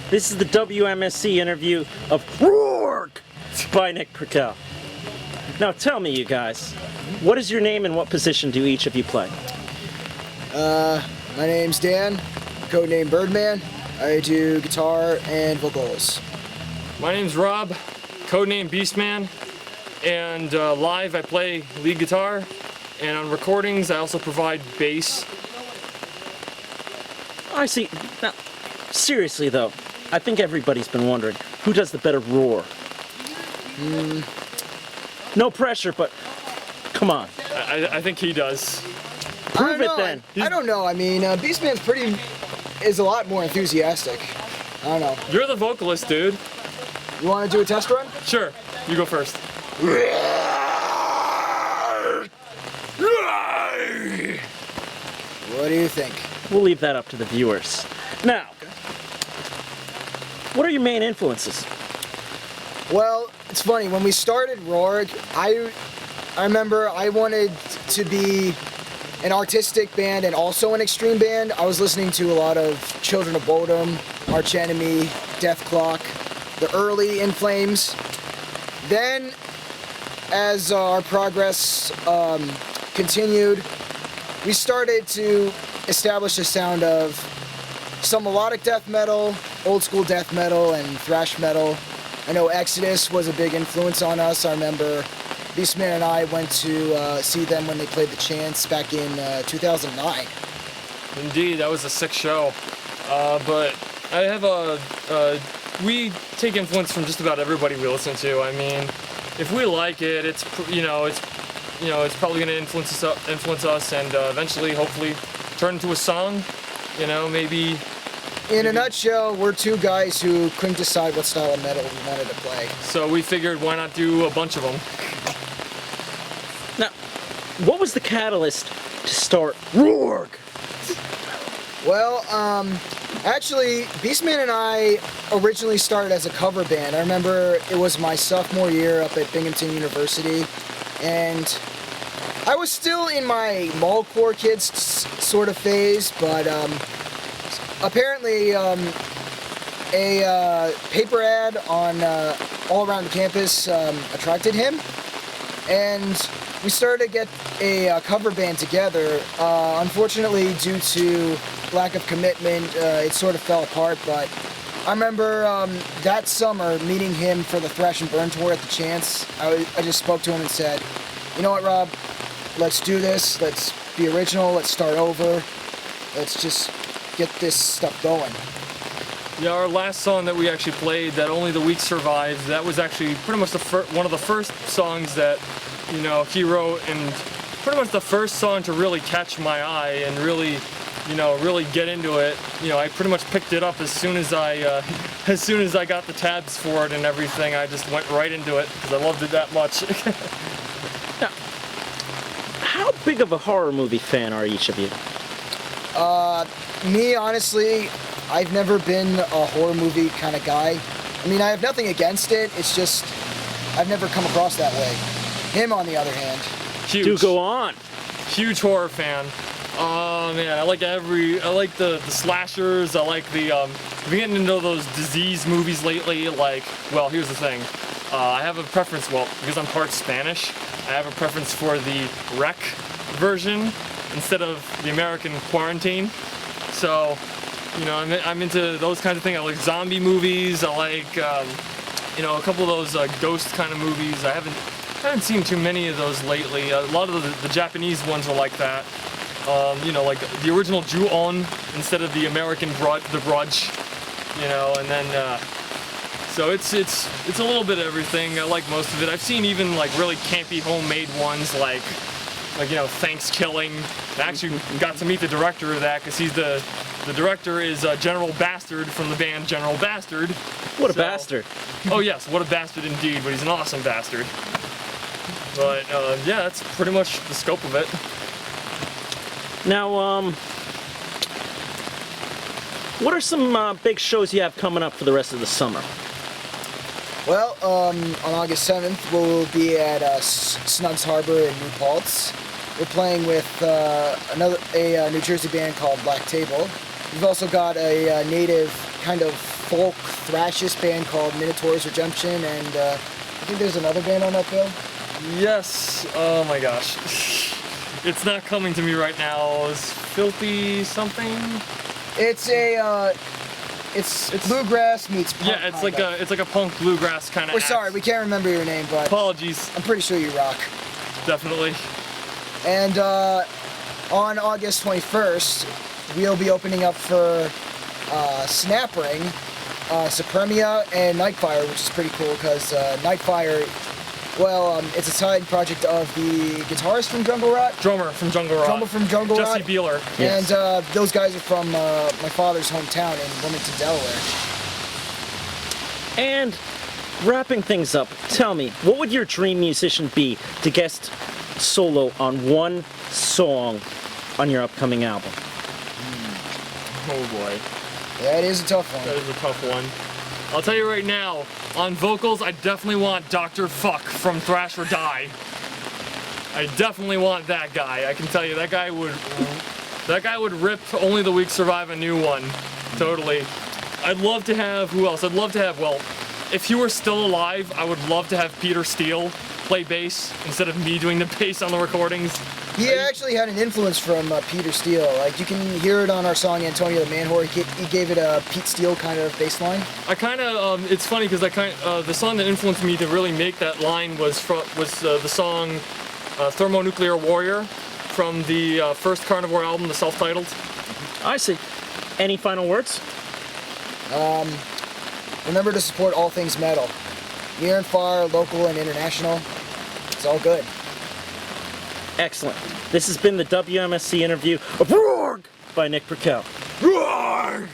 This is the WMSC interview of Roargh by Nick Perkel. Now tell me, you guys, what is your name and what position do each of you play? My name's Dan, codename Birdman. I do guitar and vocals. My name's Rob, codename Beastman, and live I play lead guitar, and on recordings I also provide bass. I see. Now, seriously though, I think everybody's been wondering, who does the better roar? No pressure, but come on. I think he does. Prove it then. I don't know. I mean, Beastman's is a lot more enthusiastic. I don't know. You're the vocalist, dude. You want to do a test run? Sure, you go first. What do you think? We'll leave that up to the viewers. Now, what are your main influences? Well, it's funny. When we started Roargh, I remember I wanted to be an artistic band and also an extreme band. I was listening to a lot of Children of Bodom, Arch Enemy, Death Clock, the early In Flames. Then, as our progress continued, we started to establish a sound of some melodic death metal, old school death metal, and thrash metal. I know Exodus was a big influence on us. I remember Beastman and I went to see them when they played the Chance back in 2009. Indeed, that was a sick show. But I have we take influence from just about everybody we listen to. I mean, if we like it, it's probably going to influence us, and eventually, hopefully, turn into a song. Maybe. In a nutshell, we're two guys who couldn't decide what style of metal we wanted to play. So we figured, why not do a bunch of them? Now, what was the catalyst to start Roargh? Well, actually, Beastman and I originally started as a cover band. I remember it was my sophomore year up at Binghamton University, and I was still in my Mallcore Kids sort of phase, but apparently a paper ad on all around the campus attracted him, and we started to get a cover band together. Unfortunately, due to lack of commitment, it sort of fell apart, but I remember that summer meeting him for the Thrash and Burn tour at the Chance. I just spoke to him and said, you know what, Rob, let's do this, let's be original, let's start over, let's just get this stuff going. Yeah, our last song that we actually played, that Only the Weak Survive, that was actually pretty much one of the first songs that he wrote, and pretty much the first song to really catch my eye and really get into it. I pretty much picked it up as soon as I got the tabs for it and everything. I just went right into it because I loved it that much. Now, how big of a horror movie fan are each of you? Me, honestly, I've never been a horror movie kind of guy. I mean, I have nothing against it, it's just I've never come across that way. Him, on the other hand. Huge. Do go on. Huge horror fan. Oh man, I like the slashers. I like I've been getting into those disease movies lately. Well, here's the thing. I have a preference, because I'm part Spanish, I have a preference for the Rec version instead of the American Quarantine. So, I'm into those kinds of things. I like zombie movies. I like, a couple of those ghost kind of movies. I haven't seen too many of those lately. A lot of the Japanese ones are like that. Like the original Ju-on instead of the American The Grudge. And then so it's a little bit of everything. I like most of it. I've seen even really campy homemade ones like Thanksgiving. I actually got to meet the director of that because the director is General Bastard from the band General Bastard. What a bastard. Oh yes, what a bastard indeed, but he's an awesome bastard. But yeah, that's pretty much the scope of it. Now, what are some big shows you have coming up for the rest of the summer? Well, on August 7th, we'll be at Snuggs Harbor in New Paltz. We're playing with a New Jersey band called Black Table. We've also got a native kind of folk thrashist band called Minotaur's Redemption, and I think there's another band on that bill. Yes. Oh my gosh. It's not coming to me right now. Is Filthy something? It's a it's bluegrass meets punk. Yeah, it's like a punk bluegrass kind of. We're sorry, we can't remember your name, but apologies. I'm pretty sure you rock. Definitely. And on August 21st, we'll be opening up for Snapring, Supremia, and Nightfire, which is pretty cool because Nightfire, well, it's a side project of the guitarist from Jungle Rot. Drummer from Jungle Rot. Drummer from Jungle Rot. Jesse Beeler. Yes. And those guys are from my father's hometown in Wilmington, Delaware. And wrapping things up, tell me, what would your dream musician be to guest solo on one song on your upcoming album? Oh boy. That is a tough That one. is a tough one. I'll tell you right now, on vocals, I definitely want Dr. Fuck from Thrash or Die. I definitely want that guy. I can tell you, that guy would rip Only the Weak Survive a new one. Totally. I'd love to have, who else? I'd love to have, well, if he were still alive, I would love to have Peter Steele play bass instead of me doing the bass on the recordings. He actually had an influence from Peter Steele. Like, you can hear it on our song Antonio the Man Whore. He gave it a Pete Steele kind of bass line. I kind of, it's funny because the song that influenced me to really make that line was the song Thermonuclear Warrior from the first Carnivore album, the self-titled. I see. Any final words? Remember to support all things metal. Near and far, local and international. It's all good. Excellent. This has been the WMSC interview of Roargh by Nick Perkel. Roar!